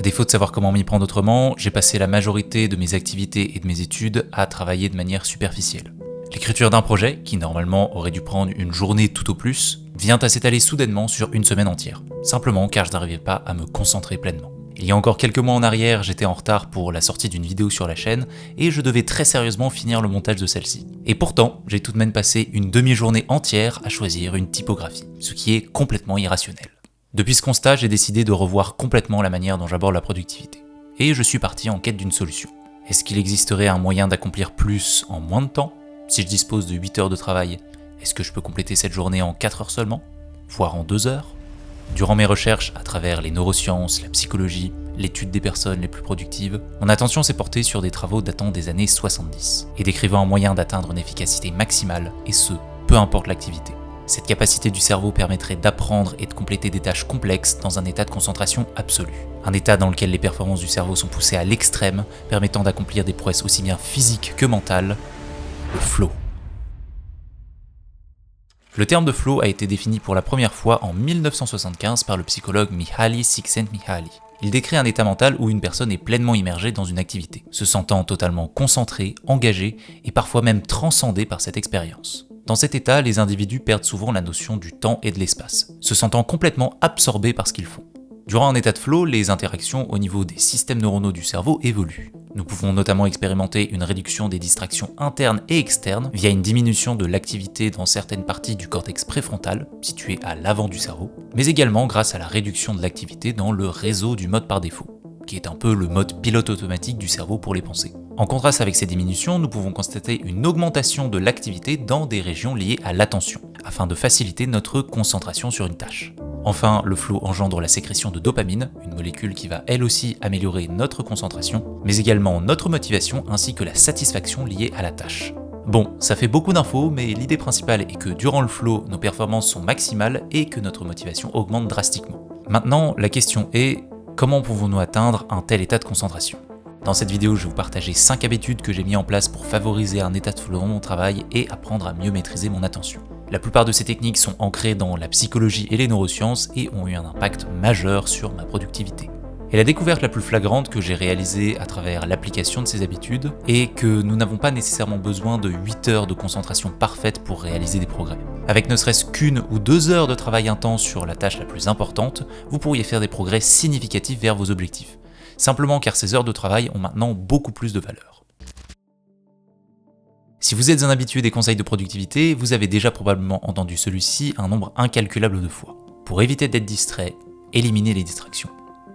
défaut de savoir comment m'y prendre autrement, j'ai passé la majorité de mes activités et de mes études à travailler de manière superficielle. L'écriture d'un projet, qui normalement aurait dû prendre une journée tout au plus, vient à s'étaler soudainement sur une semaine entière, simplement car je n'arrivais pas à me concentrer pleinement. Il y a encore quelques mois en arrière, j'étais en retard pour la sortie d'une vidéo sur la chaîne et je devais très sérieusement finir le montage de celle-ci. Et pourtant, j'ai tout de même passé une demi-journée entière à choisir une typographie, ce qui est complètement irrationnel. Depuis ce constat, j'ai décidé de revoir complètement la manière dont j'aborde la productivité. Et je suis parti en quête d'une solution. Est-ce qu'il existerait un moyen d'accomplir plus en moins de temps ? Si je dispose de 8 heures de travail, est-ce que je peux compléter cette journée en 4 heures seulement ? Voire en 2 heures ? Durant mes recherches à travers les neurosciences, la psychologie, l'étude des personnes les plus productives, mon attention s'est portée sur des travaux datant des années 70 et décrivant un moyen d'atteindre une efficacité maximale, et ce, peu importe l'activité. Cette capacité du cerveau permettrait d'apprendre et de compléter des tâches complexes dans un état de concentration absolue. Un état dans lequel les performances du cerveau sont poussées à l'extrême, permettant d'accomplir des prouesses aussi bien physiques que mentales, le flow. Le terme de flow a été défini pour la première fois en 1975 par le psychologue Mihaly Csikszentmihalyi. Il décrit un état mental où une personne est pleinement immergée dans une activité, se sentant totalement concentrée, engagée et parfois même transcendée par cette expérience. Dans cet état, les individus perdent souvent la notion du temps et de l'espace, se sentant complètement absorbés par ce qu'ils font. Durant un état de flow, les interactions au niveau des systèmes neuronaux du cerveau évoluent. Nous pouvons notamment expérimenter une réduction des distractions internes et externes via une diminution de l'activité dans certaines parties du cortex préfrontal, situé à l'avant du cerveau, mais également grâce à la réduction de l'activité dans le réseau du mode par défaut, qui est un peu le mode pilote automatique du cerveau pour les pensées. En contraste avec ces diminutions, nous pouvons constater une augmentation de l'activité dans des régions liées à l'attention, afin de faciliter notre concentration sur une tâche. Enfin, le flow engendre la sécrétion de dopamine, une molécule qui va elle aussi améliorer notre concentration, mais également notre motivation ainsi que la satisfaction liée à la tâche. Bon, ça fait beaucoup d'infos, mais l'idée principale est que durant le flow, nos performances sont maximales et que notre motivation augmente drastiquement. Maintenant, la question est, comment pouvons-nous atteindre un tel état de concentration ? Dans cette vidéo, je vais vous partager 5 habitudes que j'ai mis en place pour favoriser un état de flow dans mon travail et apprendre à mieux maîtriser mon attention. La plupart de ces techniques sont ancrées dans la psychologie et les neurosciences et ont eu un impact majeur sur ma productivité. Et la découverte la plus flagrante que j'ai réalisée à travers l'application de ces habitudes est que nous n'avons pas nécessairement besoin de 8 heures de concentration parfaite pour réaliser des progrès. Avec ne serait-ce qu'1 ou 2 heures de travail intense sur la tâche la plus importante, vous pourriez faire des progrès significatifs vers vos objectifs. Simplement car ces heures de travail ont maintenant beaucoup plus de valeur. Si vous êtes un habitué des conseils de productivité, vous avez déjà probablement entendu celui-ci un nombre incalculable de fois. Pour éviter d'être distrait, éliminez les distractions.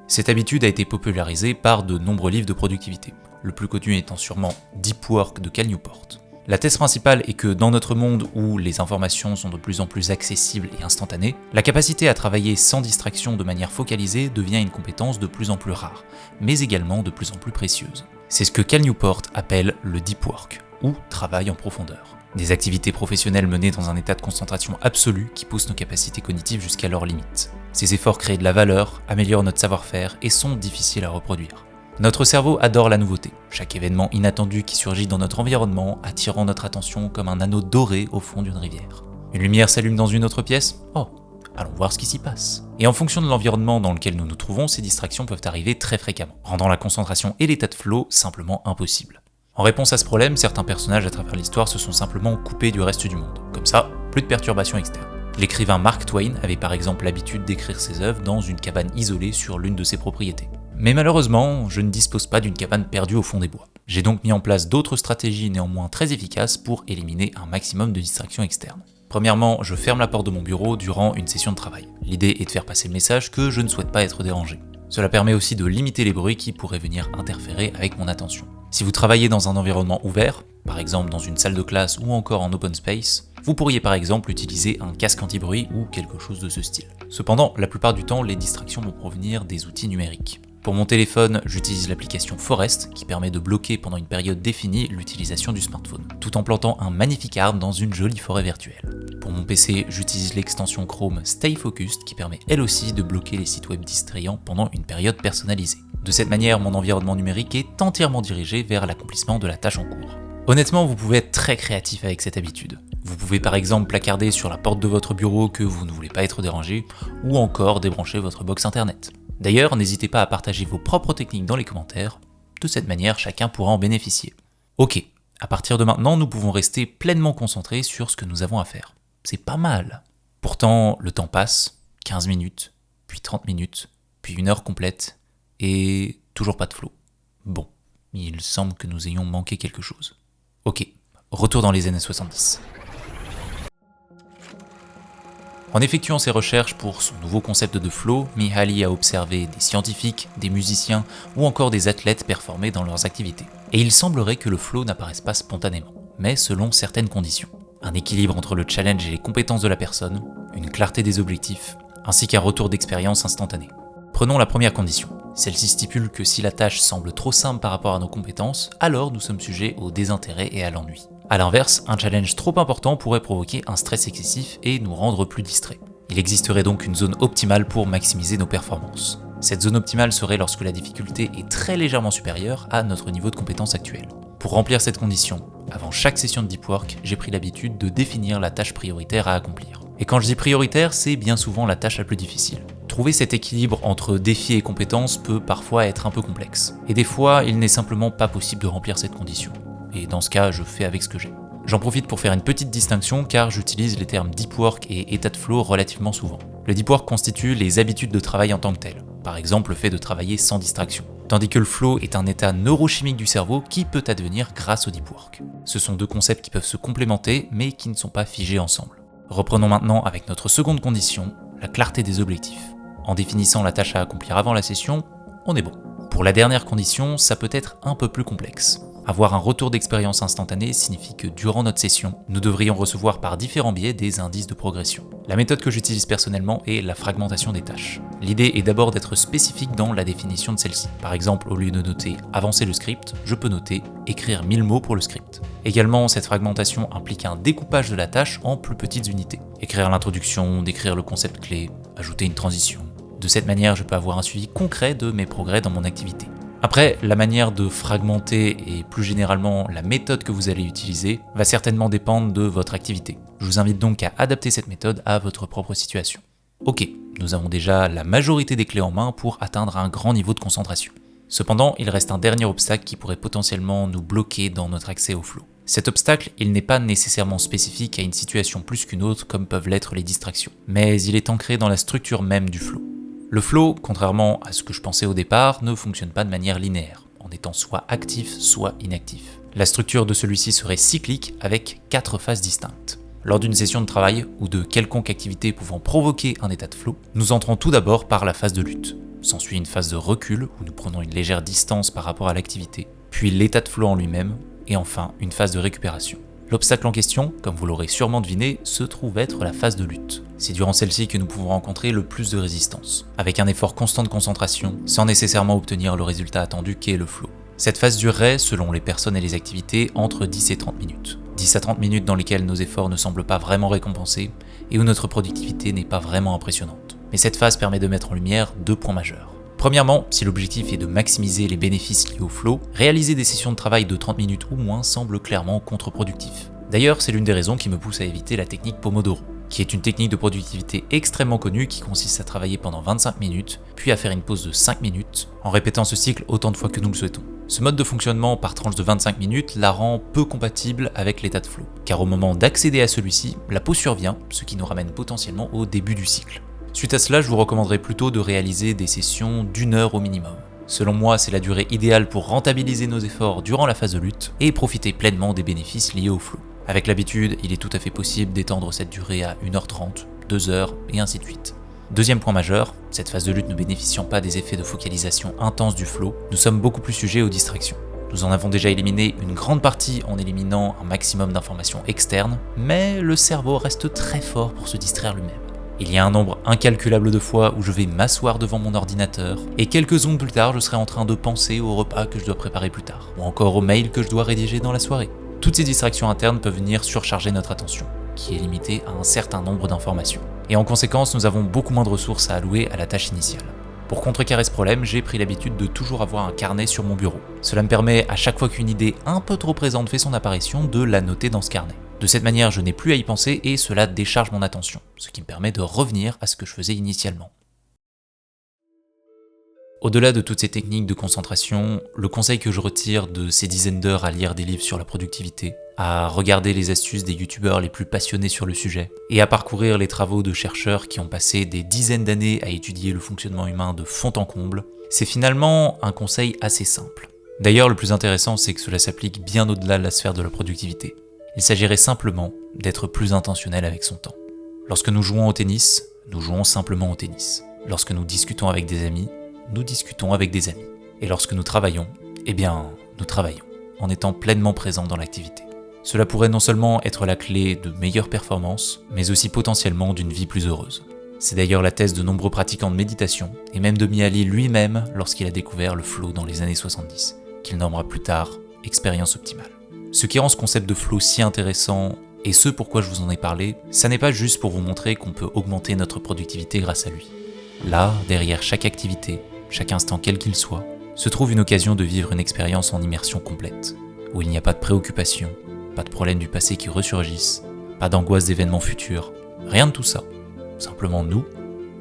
Cette habitude a été popularisée par de nombreux livres de productivité, le plus connu étant sûrement Deep Work de Cal Newport. La thèse principale est que dans notre monde où les informations sont de plus en plus accessibles et instantanées, la capacité à travailler sans distraction de manière focalisée devient une compétence de plus en plus rare, mais également de plus en plus précieuse. C'est ce que Cal Newport appelle le Deep Work, ou travail en profondeur. Des activités professionnelles menées dans un état de concentration absolue qui poussent nos capacités cognitives jusqu'à leurs limites. Ces efforts créent de la valeur, améliorent notre savoir-faire et sont difficiles à reproduire. Notre cerveau adore la nouveauté, chaque événement inattendu qui surgit dans notre environnement attirant notre attention comme un anneau doré au fond d'une rivière. Une lumière s'allume dans une autre pièce ? Oh, allons voir ce qui s'y passe. Et en fonction de l'environnement dans lequel nous nous trouvons, ces distractions peuvent arriver très fréquemment, rendant la concentration et l'état de flow simplement impossibles. En réponse à ce problème, certains personnages à travers l'histoire se sont simplement coupés du reste du monde. Comme ça, plus de perturbations externes. L'écrivain Mark Twain avait par exemple l'habitude d'écrire ses œuvres dans une cabane isolée sur l'une de ses propriétés. Mais malheureusement, je ne dispose pas d'une cabane perdue au fond des bois. J'ai donc mis en place d'autres stratégies néanmoins très efficaces pour éliminer un maximum de distractions externes. Premièrement, je ferme la porte de mon bureau durant une session de travail. L'idée est de faire passer le message que je ne souhaite pas être dérangé. Cela permet aussi de limiter les bruits qui pourraient venir interférer avec mon attention. Si vous travaillez dans un environnement ouvert, par exemple dans une salle de classe ou encore en open space, vous pourriez par exemple utiliser un casque anti-bruit ou quelque chose de ce style. Cependant, la plupart du temps, les distractions vont provenir des outils numériques. Pour mon téléphone, j'utilise l'application Forest qui permet de bloquer pendant une période définie l'utilisation du smartphone, tout en plantant un magnifique arbre dans une jolie forêt virtuelle. Pour mon PC, j'utilise l'extension Chrome Stay Focused qui permet elle aussi de bloquer les sites web distrayants pendant une période personnalisée. De cette manière, mon environnement numérique est entièrement dirigé vers l'accomplissement de la tâche en cours. Honnêtement, vous pouvez être très créatif avec cette habitude. Vous pouvez par exemple placarder sur la porte de votre bureau que vous ne voulez pas être dérangé, ou encore débrancher votre box internet. D'ailleurs, n'hésitez pas à partager vos propres techniques dans les commentaires, de cette manière chacun pourra en bénéficier. Ok, à partir de maintenant, nous pouvons rester pleinement concentrés sur ce que nous avons à faire. C'est pas mal. Pourtant, le temps passe, 15 minutes, puis 30 minutes, puis 1 heure complète, et toujours pas de flow. Bon, il semble que nous ayons manqué quelque chose. Ok, retour dans les années 70. En effectuant ses recherches pour son nouveau concept de flow, Mihaly a observé des scientifiques, des musiciens ou encore des athlètes performer dans leurs activités. Et il semblerait que le flow n'apparaisse pas spontanément, mais selon certaines conditions. Un équilibre entre le challenge et les compétences de la personne, une clarté des objectifs, ainsi qu'un retour d'expérience instantané. Prenons la première condition. Celle-ci stipule que si la tâche semble trop simple par rapport à nos compétences, alors nous sommes sujets au désintérêt et à l'ennui. A l'inverse, un challenge trop important pourrait provoquer un stress excessif et nous rendre plus distraits. Il existerait donc une zone optimale pour maximiser nos performances. Cette zone optimale serait lorsque la difficulté est très légèrement supérieure à notre niveau de compétence actuel. Pour remplir cette condition, avant chaque session de deep work, j'ai pris l'habitude de définir la tâche prioritaire à accomplir. Et quand je dis prioritaire, c'est bien souvent la tâche la plus difficile. Trouver cet équilibre entre défi et compétence peut parfois être un peu complexe. Et des fois, il n'est simplement pas possible de remplir cette condition. Et dans ce cas, je fais avec ce que j'ai. J'en profite pour faire une petite distinction car j'utilise les termes deep work et état de flow relativement souvent. Le deep work constitue les habitudes de travail en tant que telles, par exemple le fait de travailler sans distraction. Tandis que le flow est un état neurochimique du cerveau qui peut advenir grâce au deep work. Ce sont deux concepts qui peuvent se complémenter mais qui ne sont pas figés ensemble. Reprenons maintenant avec notre seconde condition, la clarté des objectifs. En définissant la tâche à accomplir avant la session, on est bon. Pour la dernière condition, ça peut être un peu plus complexe. Avoir un retour d'expérience instantané signifie que durant notre session, nous devrions recevoir par différents biais des indices de progression. La méthode que j'utilise personnellement est la fragmentation des tâches. L'idée est d'abord d'être spécifique dans la définition de celle-ci. Par exemple, au lieu de noter « avancer le script », je peux noter « écrire 1000 mots pour le script ». Également, cette fragmentation implique un découpage de la tâche en plus petites unités. Écrire l'introduction, décrire le concept clé, ajouter une transition. De cette manière, je peux avoir un suivi concret de mes progrès dans mon activité. Après, la manière de fragmenter et plus généralement la méthode que vous allez utiliser va certainement dépendre de votre activité. Je vous invite donc à adapter cette méthode à votre propre situation. Ok, nous avons déjà la majorité des clés en main pour atteindre un grand niveau de concentration. Cependant, il reste un dernier obstacle qui pourrait potentiellement nous bloquer dans notre accès au flow. Cet obstacle, il n'est pas nécessairement spécifique à une situation plus qu'une autre comme peuvent l'être les distractions, mais il est ancré dans la structure même du flow. Le flow, contrairement à ce que je pensais au départ, ne fonctionne pas de manière linéaire, en étant soit actif, soit inactif. La structure de celui-ci serait cyclique avec 4 phases distinctes. Lors d'une session de travail ou de quelconque activité pouvant provoquer un état de flow, nous entrons tout d'abord par la phase de lutte. S'ensuit une phase de recul où nous prenons une légère distance par rapport à l'activité, puis l'état de flow en lui-même, et enfin une phase de récupération. L'obstacle en question, comme vous l'aurez sûrement deviné, se trouve être la phase de lutte. C'est durant celle-ci que nous pouvons rencontrer le plus de résistance, avec un effort constant de concentration, sans nécessairement obtenir le résultat attendu qu'est le flow. Cette phase durerait, selon les personnes et les activités, entre 10 et 30 minutes. 10 à 30 minutes dans lesquelles nos efforts ne semblent pas vraiment récompensés et où notre productivité n'est pas vraiment impressionnante. Mais cette phase permet de mettre en lumière 2 points majeurs. Premièrement, si l'objectif est de maximiser les bénéfices liés au flow, réaliser des sessions de travail de 30 minutes ou moins semble clairement contre-productif. D'ailleurs, c'est l'une des raisons qui me pousse à éviter la technique Pomodoro, qui est une technique de productivité extrêmement connue qui consiste à travailler pendant 25 minutes, puis à faire une pause de 5 minutes, en répétant ce cycle autant de fois que nous le souhaitons. Ce mode de fonctionnement par tranche de 25 minutes la rend peu compatible avec l'état de flow, car au moment d'accéder à celui-ci, la pause survient, ce qui nous ramène potentiellement au début du cycle. Suite à cela, je vous recommanderais plutôt de réaliser des sessions d'1 heure au minimum. Selon moi, c'est la durée idéale pour rentabiliser nos efforts durant la phase de lutte et profiter pleinement des bénéfices liés au flow. Avec l'habitude, il est tout à fait possible d'étendre cette durée à 1h30, 2h et ainsi de suite. Deuxième point majeur, cette phase de lutte ne bénéficiant pas des effets de focalisation intense du flow, nous sommes beaucoup plus sujets aux distractions. Nous en avons déjà éliminé une grande partie en éliminant un maximum d'informations externes, mais le cerveau reste très fort pour se distraire lui-même. Il y a un nombre incalculable de fois où je vais m'asseoir devant mon ordinateur et quelques secondes plus tard, je serai en train de penser au repas que je dois préparer plus tard, ou encore au mail que je dois rédiger dans la soirée. Toutes ces distractions internes peuvent venir surcharger notre attention, qui est limitée à un certain nombre d'informations. Et en conséquence, nous avons beaucoup moins de ressources à allouer à la tâche initiale. Pour contrecarrer ce problème, j'ai pris l'habitude de toujours avoir un carnet sur mon bureau. Cela me permet, à chaque fois qu'une idée un peu trop présente fait son apparition, de la noter dans ce carnet. De cette manière, je n'ai plus à y penser et cela décharge mon attention, ce qui me permet de revenir à ce que je faisais initialement. Au-delà de toutes ces techniques de concentration, le conseil que je retire de ces dizaines d'heures à lire des livres sur la productivité, à regarder les astuces des youtubeurs les plus passionnés sur le sujet, et à parcourir les travaux de chercheurs qui ont passé des dizaines d'années à étudier le fonctionnement humain de fond en comble, c'est finalement un conseil assez simple. D'ailleurs, le plus intéressant, c'est que cela s'applique bien au-delà de la sphère de la productivité. Il s'agirait simplement d'être plus intentionnel avec son temps. Lorsque nous jouons au tennis, nous jouons simplement au tennis. Lorsque nous discutons avec des amis, nous discutons avec des amis. Et lorsque nous travaillons, eh bien, nous travaillons, en étant pleinement présents dans l'activité. Cela pourrait non seulement être la clé de meilleures performances, mais aussi potentiellement d'une vie plus heureuse. C'est d'ailleurs la thèse de nombreux pratiquants de méditation, et même de Mihaly lui-même lorsqu'il a découvert le flow dans les années 70, qu'il nommera plus tard « expérience optimale ». Ce qui rend ce concept de flow si intéressant, et ce pourquoi je vous en ai parlé, ça n'est pas juste pour vous montrer qu'on peut augmenter notre productivité grâce à lui. Là, derrière chaque activité, chaque instant quel qu'il soit, se trouve une occasion de vivre une expérience en immersion complète, où il n'y a pas de préoccupations, pas de problèmes du passé qui ressurgissent, pas d'angoisse d'événements futurs, rien de tout ça, simplement nous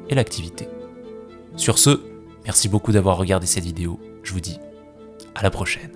et l'activité. Sur ce, merci beaucoup d'avoir regardé cette vidéo, je vous dis à la prochaine.